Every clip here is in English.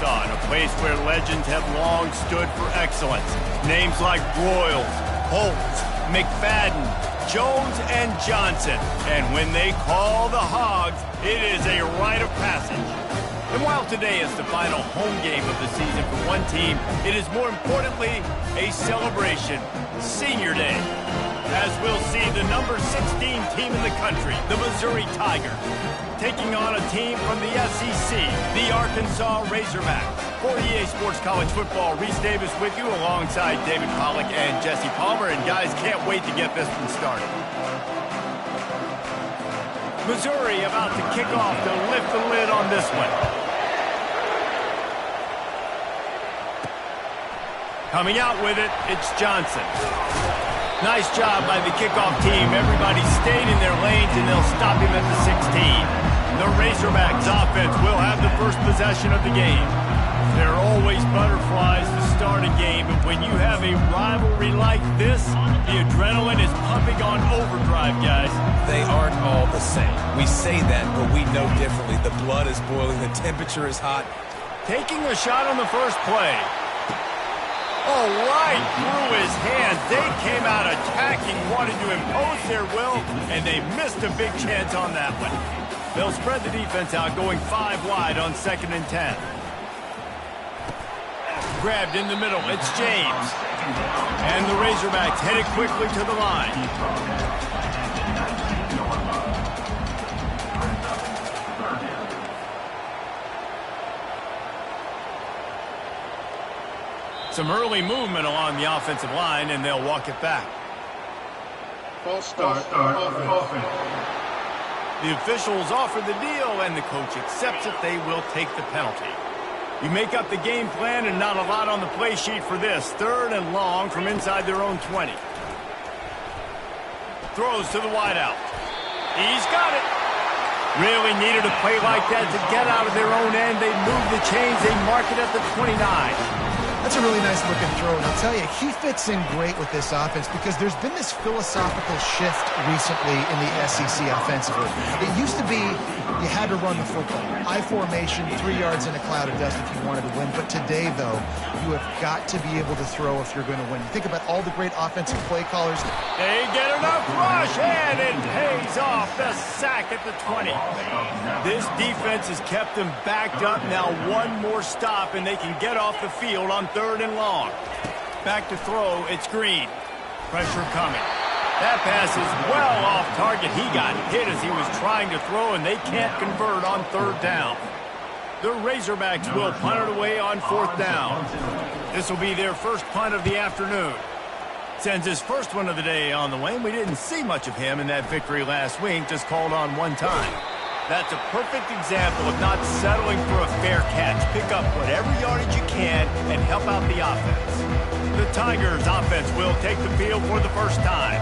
Tucson, a place where legends have long stood for excellence. Names like Broyles, Holtz, McFadden, Jones, and Johnson. And when they call the Hogs, it is a rite of passage. And while today is the final home game of the season for one team, it is more importantly a celebration, Senior Day. As we'll see the number 16 team in the country, the Missouri Tigers, taking on a team from the SEC, the Arkansas Razorbacks. For EA Sports College Football, Reese Davis with you alongside David Pollack and Jesse Palmer. And guys, can't wait to get this one started. Missouri about to kick off to lift the lid on this one. Coming out with it, it's Johnson. Nice job by the kickoff team. Everybody stayed in their lanes, and they'll stop him at the 16. The Razorbacks offense will have the first possession of the game. There are always butterflies to start a game, but when you have a rivalry like this, the adrenaline is pumping on overdrive, guys. They aren't all the same. We say that, but we know differently. The blood is boiling. The temperature is hot. Taking a shot on the first play. Oh, right through his hands. They came out attacking, wanted to impose their will, and they missed a big chance on that one. They'll spread the defense out, going 5 wide on 2nd and 10. Grabbed in the middle, it's James. And the Razorbacks headed quickly to the line. Some early movement along the offensive line, and they'll walk it back. False start. The officials offer the deal, and the coach accepts it. They will take the penalty. You make up the game plan, and not a lot on the play sheet for this. 3rd and long from inside their own 20. Throws to the wideout. He's got it. Really needed a play like that to get out of their own end. They move the chains. They mark it at the 29. That's a really nice looking throw, and I'll tell you, he fits in great with this offense because there's been this philosophical shift recently in the SEC offensively. It used to be you had to run the football. I formation, 3 yards in a cloud of dust if you wanted to win. But today, though, you have got to be able to throw if you're going to win. You think about all the great offensive play callers. They get enough rush, and it pays off. The sack at the 20. This defense has kept them backed up. Now one more stop, and they can get off the field on 3rd and long. Back to throw, it's Green. Pressure coming. That pass is well off target. He got hit as he was trying to throw, and they can't convert on 3rd down. The Razorbacks will punt it away on 4th down. This will be their first punt of the afternoon. Sends his first one of the day on the way. We didn't see much of him in that victory last week, just called on 1 time. That's a perfect example of not settling for a fair catch. Pick up whatever yardage you can and help out the offense. The Tigers offense will take the field for the first time.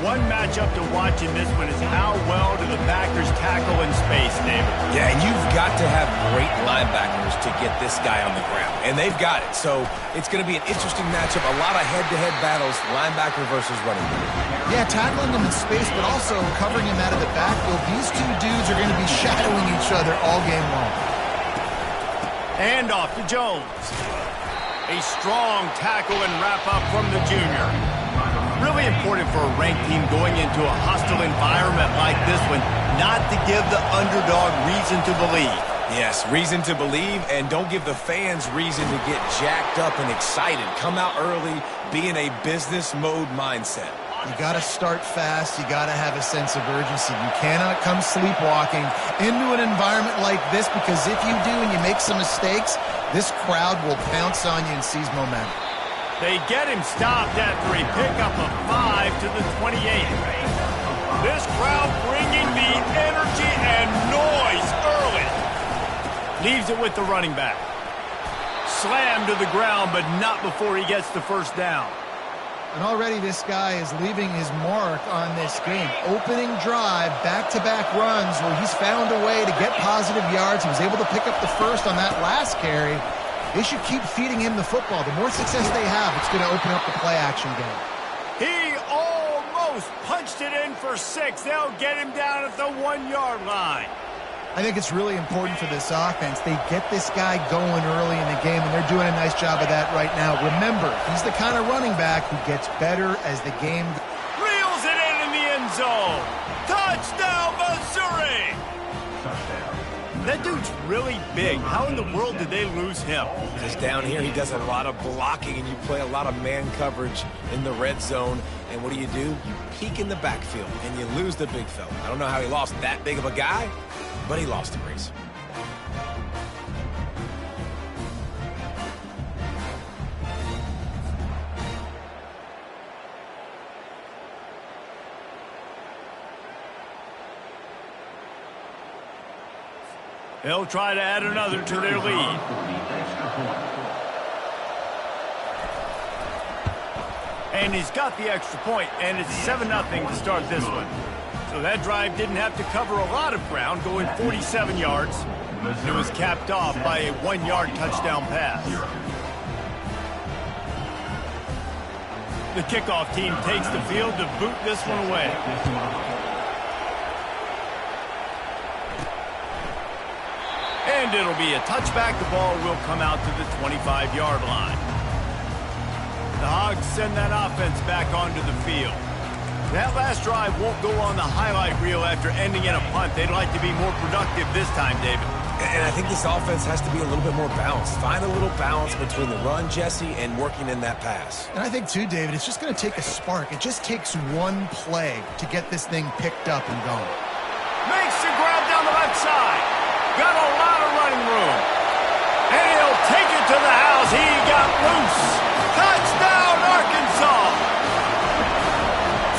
One matchup to watch in this one is how well do the backers tackle in space, David? Yeah, and you've got to have great linebackers to get this guy on the ground, and they've got it. So it's going to be an interesting matchup, a lot of head-to-head battles, linebacker versus running back. Yeah, tackling him in space, but also covering him out of the backfield. These two dudes are going to be shadowing each other all game long. And off to Jones. A strong tackle and wrap-up from the junior. Really important for a ranked team going into a hostile environment like this one, not to give the underdog reason to believe. Yes, reason to believe, and don't give the fans reason to get jacked up and excited. Come out early, be in a business mode mindset. You got to start fast. You got to have a sense of urgency. You cannot come sleepwalking into an environment like this, because if you do and you make some mistakes, this crowd will pounce on you and seize momentum. They get him stopped after a pickup of 5 to the 28. This crowd bringing the energy and noise early. Leaves it with the running back. Slammed to the ground, but not before he gets the first down. And already this guy is leaving his mark on this game. Opening drive, back-to-back runs where he's found a way to get positive yards. He was able to pick up the first on that last carry. They should keep feeding him the football. The more success they have, it's going to open up the play-action game. He almost punched it in for 6. They'll get him down at the 1-yard line. I think it's really important for this offense. They get this guy going early in the game, and they're doing a nice job of that right now. Remember, he's the kind of running back who gets better as the game reels it in the end zone. Touchdown, Missouri! That dude's really big. How in the world did they lose him? Because down here, he does a lot of blocking, and you play a lot of man coverage in the red zone. And what do? You peek in the backfield, and you lose the big fella. I don't know how he lost that big of a guy, but he lost the race. They'll try to add another to their lead. And he's got the extra point, and it's 7-0 to start this one. So that drive didn't have to cover a lot of ground, going 47 yards. And it was capped off by a 1-yard touchdown pass. The kickoff team takes the field to boot this one away. And it'll be a touchback. The ball will come out to the 25-yard line. The Hogs send that offense back onto the field. That last drive won't go on the highlight reel after ending in a punt. They'd like to be more productive this time, David. And I think this offense has to be a little bit more balanced. Find a little balance between the run, Jesse, and working in that pass. And I think, too, David, it's just going to take a spark. It just takes one play to get this thing picked up and going. Makes the grab down the left side. Got a lot of running room. And he'll take it to the house. He got loose. Touchdown, Arkansas.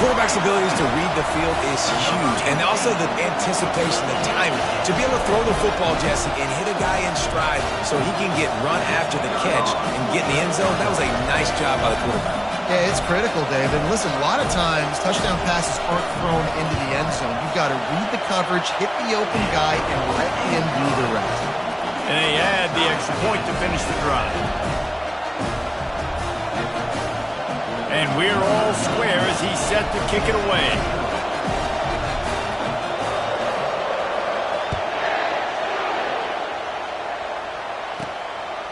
Quarterback's abilities to read the field is huge. And also the anticipation, the timing. To be able to throw the football, Jesse, and hit a guy in stride so he can get run after the catch and get in the end zone, that was a nice job by the quarterback. Yeah, it's critical, David. Listen, a lot of times touchdown passes aren't thrown into the end zone. You've got to read the coverage, hit the open guy, and let him do the rest. And they add the extra point to finish the drive. And we're all square as he's set to kick it away.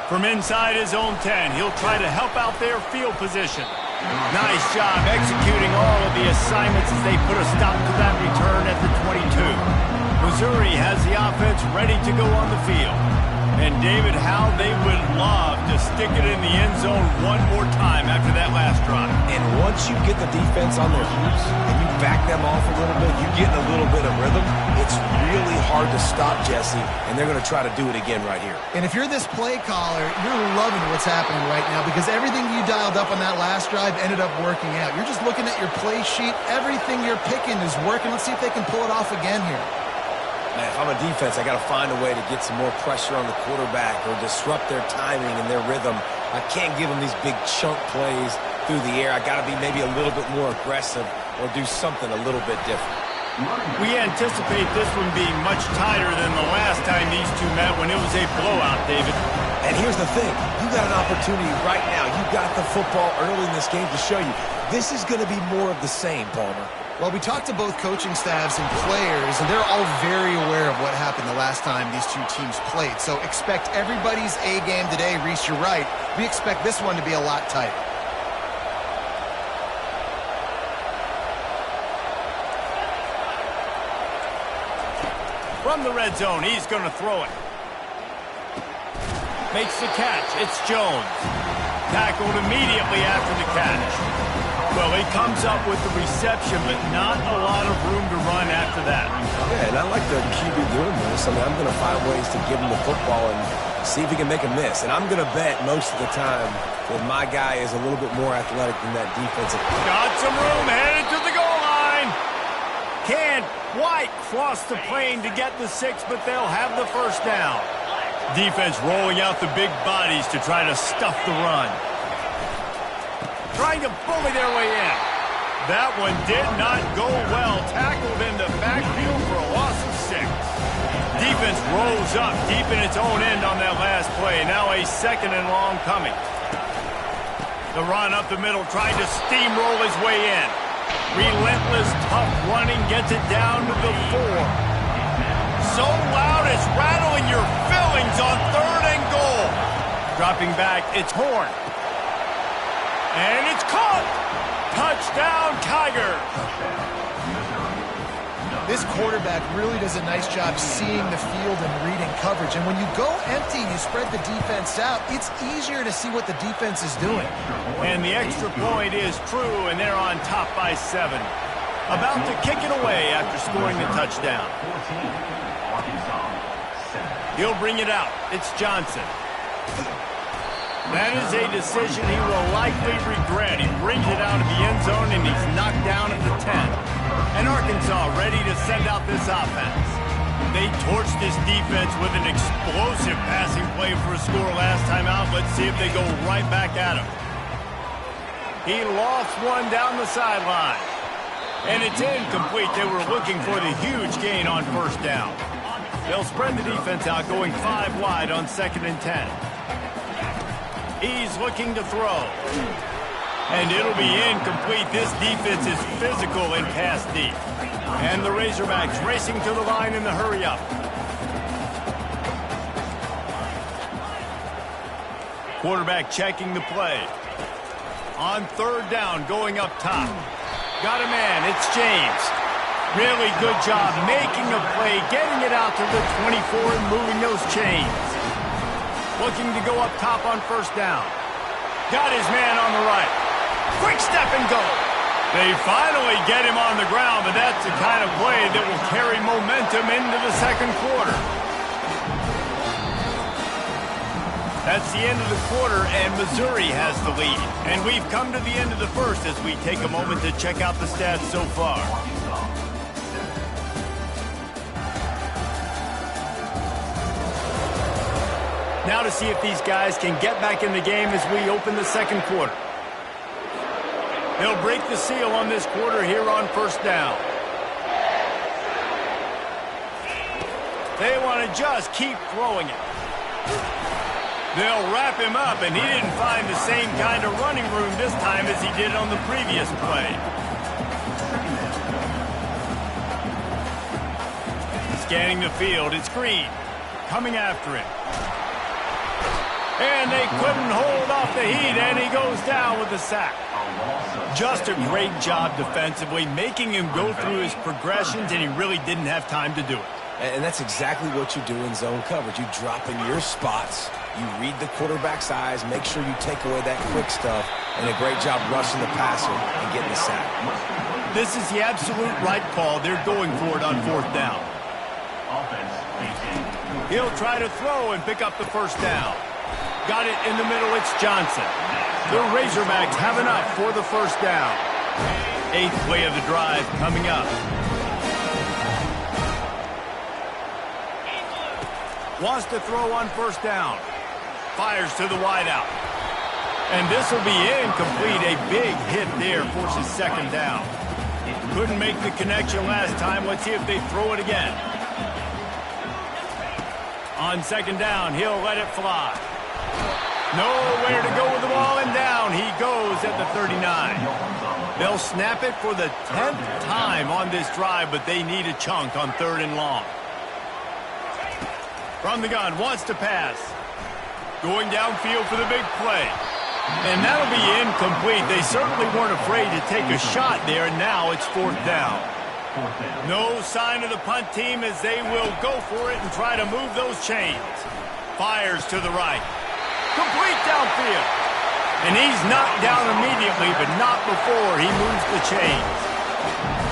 From inside his own 10, he'll try to help out their field position. Nice job executing all of the assignments as they put a stop to that return at the 22. Missouri has the offense ready to go on the field. And David, how they would love to stick it in the end zone one more time after that last drive. And once you get the defense on their heels and you back them off a little bit, you get a little bit of rhythm, it's really hard to stop, Jesse, and they're going to try to do it again right here. And if you're this play caller, you're loving what's happening right now because everything you dialed up on that last drive ended up working out. You're just looking at your play sheet. Everything you're picking is working. Let's see if they can pull it off again here. Man, if I'm a defense, I got to find a way to get some more pressure on the quarterback or disrupt their timing and their rhythm. I can't give them these big chunk plays through the air. I got to be maybe a little bit more aggressive or do something a little bit different. We anticipate this one being much tighter than the last time these two met when it was a blowout, David. And here's the thing. You got an opportunity right now. You got the football early in this game to show you. This is going to be more of the same, Palmer. Well, we talked to both coaching staffs and players, and they're all very aware of what happened the last time these two teams played. So expect everybody's A game today. Reese, you're right. We expect this one to be a lot tighter. From the red zone, he's going to throw it. Makes the catch. It's Jones. Tackled immediately after the catch. Well, he comes up with the reception, but not a lot of room to run after that. Yeah, and I like the QB doing this. I mean, I'm going to find ways to give him the football and see if he can make a miss. And I'm going to bet most of the time that my guy is a little bit more athletic than that defensive. Got some room, headed to the goal line. Can't quite cross the plane to get the 6, but they'll have the first down. Defense rolling out the big bodies to try to stuff the run. Trying to bully their way in. That one did not go well. Tackled in the backfield for a loss of 6. Defense rose up deep in its own end on that last play. Now a 2nd and long coming. The run up the middle, trying to steamroll his way in. Relentless, tough running gets it down to the 4. so loud it's rattling your fillings on 3rd and goal. Dropping back, it's Horn. And it's caught. Touchdown, Tigers. This quarterback really does a nice job seeing the field and reading coverage. And when you go empty, you spread the defense out, it's easier to see what the defense is doing. And the extra point is true, and they're on top by 7. About to kick it away after scoring the touchdown. He'll bring it out. It's Johnson. That is a decision he will likely regret. He brings it out of the end zone, and he's knocked down at the 10. And Arkansas ready to send out this offense. They torched this defense with an explosive passing play for a score last time out. Let's see if they go right back at him. He lost one down the sideline. And it's incomplete. They were looking for the huge gain on 1st down. They'll spread the defense out, going 5 wide on 2nd and 10. He's looking to throw. And it'll be incomplete. This defense is physical and pass deep. And the Razorbacks racing to the line in the hurry-up. Quarterback checking the play. On 3rd down, going up top. Got a man. It's James. Really good job making a play, getting it out to the 24 and moving those chains. Looking to go up top on 1st down. Got his man on the right. Quick step and go. They finally get him on the ground, but that's the kind of play that will carry momentum into the 2nd quarter. That's the end of the quarter, and Missouri has the lead. And we've come to the end of the 1st as we take a moment to check out the stats so far. Now to see if these guys can get back in the game as we open the 2nd quarter. They'll break the seal on this quarter here on 1st down. They want to just keep throwing it. They'll wrap him up, and he didn't find the same kind of running room this time as he did on the previous play. Scanning the field, it's Green. Coming after him. And they couldn't hold off the heat, and he goes down with the sack. Just a great job defensively, making him go through his progressions, and he really didn't have time to do it. And that's exactly what you do in zone coverage. You drop in your spots, you read the quarterback's eyes, make sure you take away that quick stuff, and a great job rushing the passer and getting the sack. This is the absolute right call. They're going for it on 4th down. He'll try to throw and pick up the 1st down. Got it in the middle, it's Johnson. The Razorbacks have enough for the 1st down. 8th play of the drive coming up. Wants to throw on 1st down. Fires to the wideout. And this will be incomplete. A big hit there forces 2nd down. Couldn't make the connection last time. Let's see if they throw it again. On 2nd down, he'll let it fly. Nowhere to go with the ball, and down he goes at the 39. They'll snap it for the 10th time on this drive, but they need a chunk on 3rd and long. From the gun, wants to pass. Going downfield for the big play. And that'll be incomplete. They certainly weren't afraid to take a shot there, and now it's 4th down. No sign of the punt team as they will go for it and try to move those chains. Fires to the right. Complete downfield. And he's knocked down immediately, but not before he moves the chains.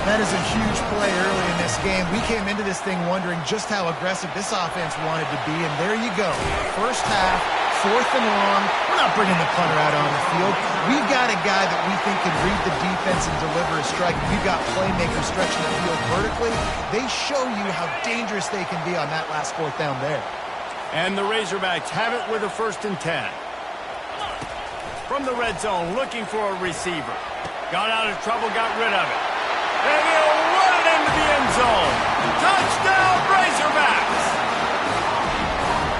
That is a huge play early in this game. We came into this thing wondering just how aggressive this offense wanted to be, and there you go. 1st half, 4th and long. We're not bringing the punter out on the field. We've got a guy that we think can read the defense and deliver a strike. We've got playmakers stretching the field vertically. They show you how dangerous they can be on that last 4th down there. And the Razorbacks have it with a 1st and 10. From the red zone, looking for a receiver. Got out of trouble, got rid of it. And he'll run it into the end zone. Touchdown, Razorbacks!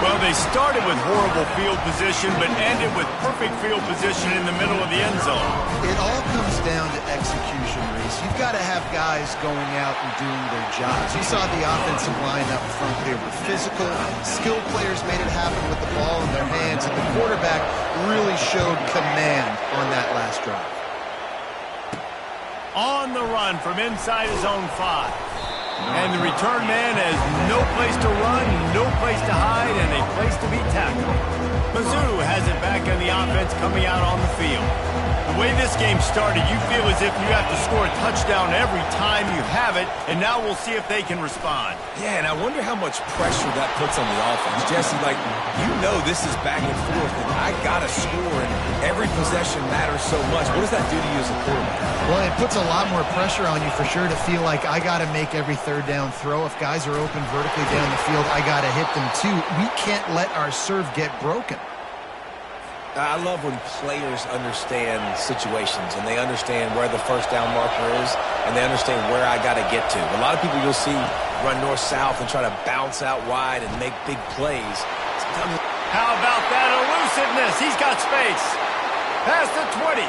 Well, they started with horrible field position, but ended with perfect field position in the middle of the end zone. It all comes down to execution, Reese. You've got to have guys going out and doing their jobs. You saw the offensive line up front there with physical, skilled players made it happen with the ball in their hands, and the quarterback really showed command on that last drive. On the run from inside his own 5. And the return man has no place to run, no place to hide, and a place to be tackled. Mizzou has it back on the offense coming out on the field. The way this game started, you feel as if you have to score a touchdown every time you have it, and now we'll see if they can respond. Yeah, and I wonder how much pressure that puts on the offense. Jesse, like, you know this is back and forth, and I got to score, and every possession matters so much. What does that do to you as a quarterback? Well, it puts a lot more pressure on you for sure to feel like I got to make every third down throw. If guys are open vertically down the field, I got to hit them too. We can't let our serve get broken. I love when players understand situations and they understand where the first down marker is and they understand where I got to get to. A lot of people you'll see run north-south and try to bounce out wide and make big plays. How about that elusiveness? He's got space. Past the 20.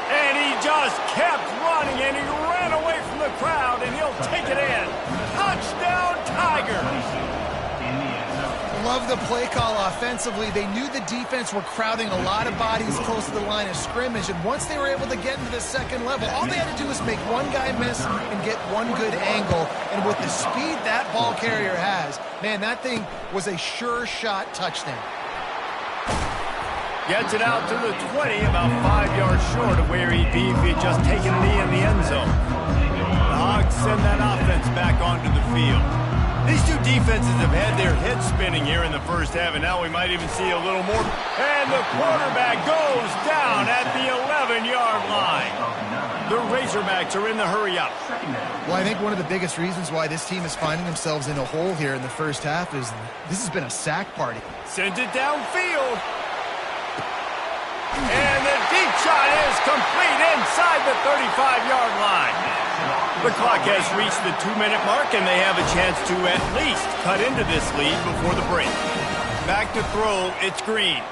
And he just kept running, and he ran away from the crowd, and he'll take it in. Touchdown, Tigers! Love the play call offensively. They knew the defense were crowding a lot of bodies close to the line of scrimmage, and once they were able to get into the second level, all they had to do was make one guy miss and get one good angle, and with the speed that ball carrier has, man, that thing was a sure shot touchdown. Gets it out to the 20, about 5 yards short of where he'd be if he'd just taken a knee in the end zone. The Hogs send that offense back onto the field. These two defenses have had their heads spinning here in the first half, and now we might even see a little more. And the quarterback goes down at the 11-yard line. The Razorbacks are in the hurry-up. Well, I think one of the biggest reasons why this team is finding themselves in a hole here in the first half is this has been a sack party. Sends it downfield. And the deep shot is complete inside the 35-yard line. The clock has reached the 2-minute mark, and they have a chance to at least cut into this lead before the break. Back to throw, it's Green.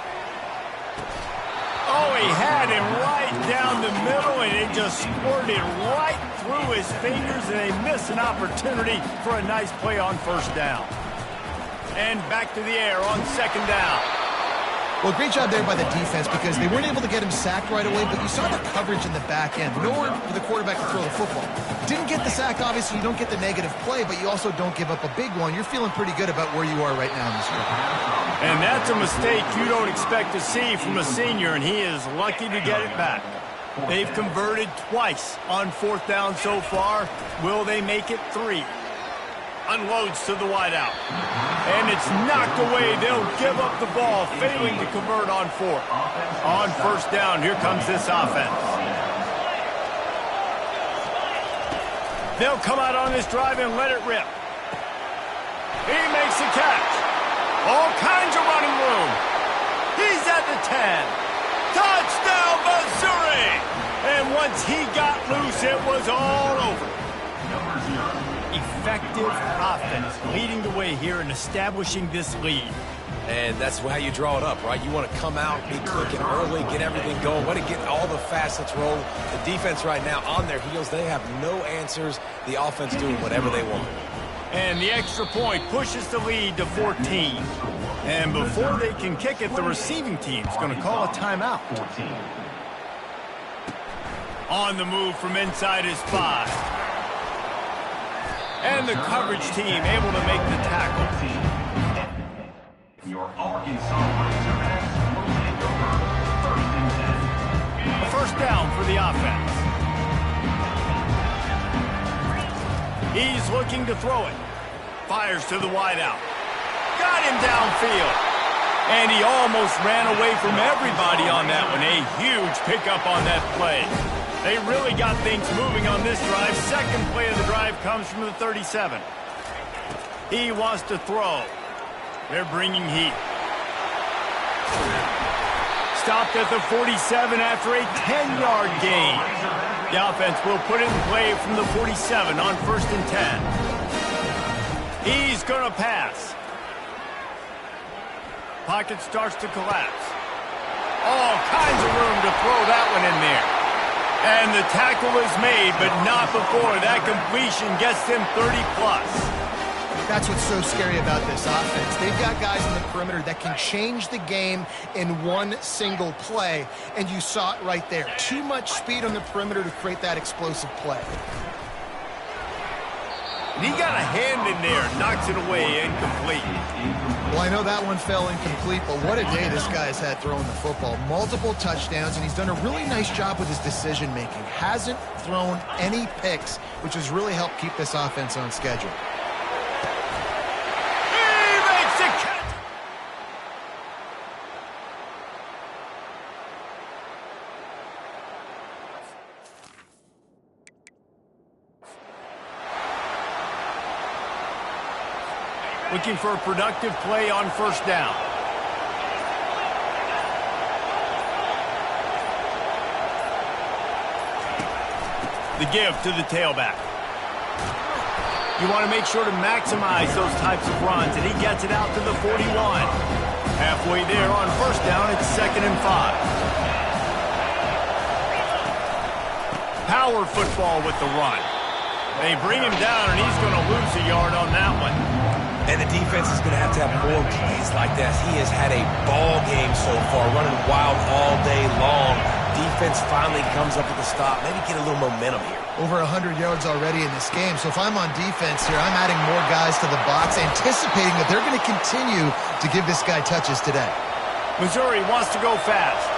Oh, he had him right down the middle, and it just squirted right through his fingers, and they miss an opportunity for a nice play on first down. And back to the air on second down. Well, great job there by the defense because they weren't able to get him sacked right away, but you saw the coverage in the back end. Nowhere for the quarterback to throw the football. Didn't get the sack, obviously. You don't get the negative play, but you also don't give up a big one. You're feeling pretty good about where you are right now in this game. And that's a mistake you don't expect to see from a senior, and he is lucky to get it back. They've converted twice on fourth down so far. Will they make it 3? Unloads to the wideout. And it's knocked away. They'll give up the ball, failing to convert on fourth. On first down, here comes this offense. They'll come out on this drive and let it rip. He makes the catch. All kinds of running room. He's at the 10. Touchdown, Missouri! And once he got loose, it was all over. Effective offense leading the way here and establishing this lead. And that's how you draw it up, right? You want to come out, be quick and early, get everything going. Want to get all the facets rolling. The defense right now on their heels. They have no answers. The offense doing whatever they want. And the extra point pushes the lead to 14. And before they can kick it, the receiving team's going to call a timeout. On the move from inside his 5. And the coverage team able to make the tackle. Your Arkansas Razorbacks will take over 1st and 10. A first down for the offense. He's looking to throw it. Fires to the wideout. Got him downfield. And he almost ran away from everybody on that one. A huge pickup on that play. They really got things moving on this drive. Second play of the drive comes from the 37. He wants to throw. They're bringing heat. Stopped at the 47 after a 10-yard gain. The offense will put it in play from the 47 on 1st and 10. He's going to pass. Pocket starts to collapse. All kinds of room to throw that one in there. And the tackle is made, but not before that completion gets them 30+. That's what's so scary about this offense. They've got guys in the perimeter that can change the game in one single play, and you saw it right there. Too much speed on the perimeter to create that explosive play. And he got a hand in there, knocks it away, incomplete. Well, I know that one fell incomplete, but what a day this guy's had throwing the football. Multiple touchdowns, and he's done a really nice job with his decision-making. Hasn't thrown any picks, which has really helped keep this offense on schedule. Looking for a productive play on first down. The give to the tailback. You want to make sure to maximize those types of runs, and he gets it out to the 41. Halfway there on first down, it's 2nd and 5. Power football with the run. They bring him down, and he's going to lose a yard on that one. And the defense is going to have more plays like that. He has had a ball game so far, running wild all day long. Defense finally comes up with a stop. Maybe get a little momentum here. Over 100 yards already in this game. So if I'm on defense here, I'm adding more guys to the box, anticipating that they're going to continue to give this guy touches today. Missouri wants to go fast.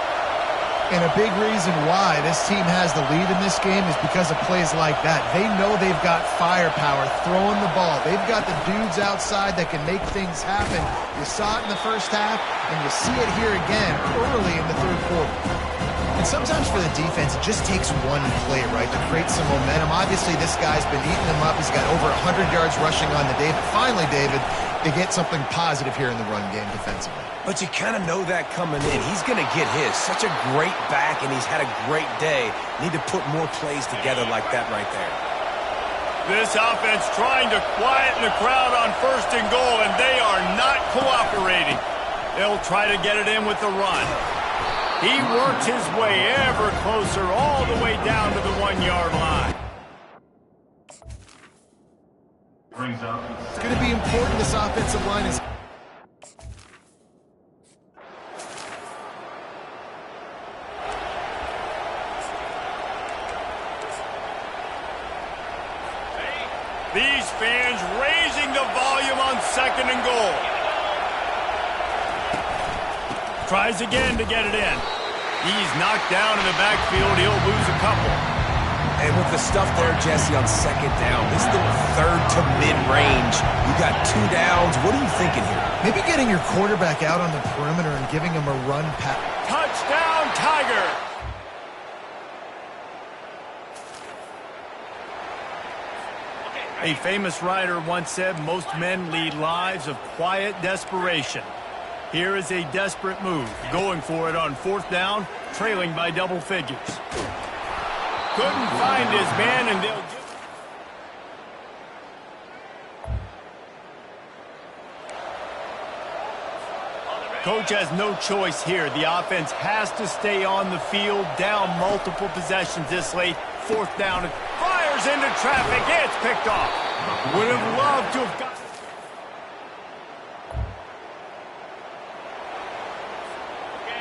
And a big reason why this team has the lead in this game is because of plays like that. They know they've got firepower throwing the ball. They've got the dudes outside that can make things happen. You saw it in the first half, and you see it here again early in the third quarter. And sometimes for the defense, it just takes one play, right, to create some momentum. Obviously, this guy's been eating them up. He's got over 100 yards rushing on the day. But finally, David, they get something positive here in the run game defensively. But you kind of know that coming in. He's going to get his. Such a great back, and he's had a great day. Need to put more plays together like that right there. This offense trying to quieten the crowd on 1st and goal, and they are not cooperating. They'll try to get it in with the run. He works his way ever closer all the way down to the 1-yard line. It's going to be important this offensive line is... These fans raising the volume on 2nd and goal. Tries again to get it in. He's knocked down in the backfield. He'll lose a couple. And with the stuff there, Jesse, on 2nd down, this little 3rd to mid-range, you got 2 downs. What are you thinking here? Maybe getting your quarterback out on the perimeter and giving him a run pass. Touchdown, Tiger! A famous writer once said, most men lead lives of quiet desperation. Here is a desperate move, going for it on 4th down, trailing by double figures. Couldn't find his man, and they'll get... Coach has no choice here. The offense has to stay on the field, down multiple possessions this late. 4th down, and fires into traffic. It's picked off. Would have loved to have got...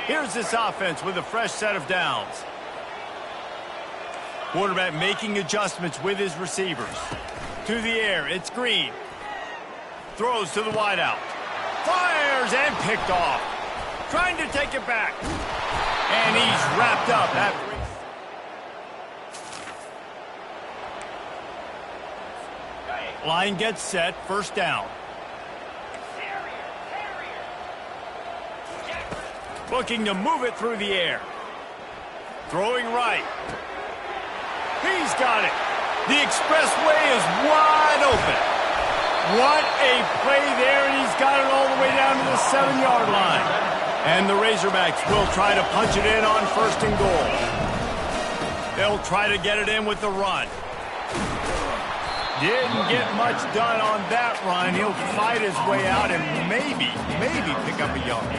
Here's this offense with a fresh set of downs. Quarterback making adjustments with his receivers. To the air, it's Green. Throws to the wideout. Fires and picked off. Trying to take it back. And he's wrapped up after... Line gets set, 1st down. Looking to move it through the air. Throwing right. He's got it. The expressway is wide open. What a play there, and he's got it all the way down to the 7-yard line. And the Razorbacks will try to punch it in on 1st and goal. They'll try to get it in with the run. Didn't get much done on that run. He'll fight his way out and maybe pick up a yard.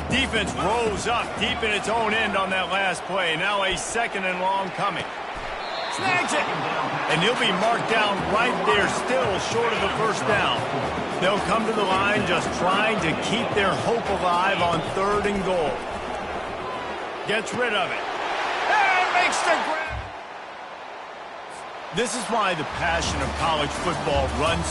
Defense rose up deep in its own end on that last play. Now a 2nd and long coming. Snags it. And he'll be marked down right there, still short of the first down. They'll come to the line just trying to keep their hope alive on 3rd and goal. Gets rid of it. And makes the grab. This is why the passion of college football runs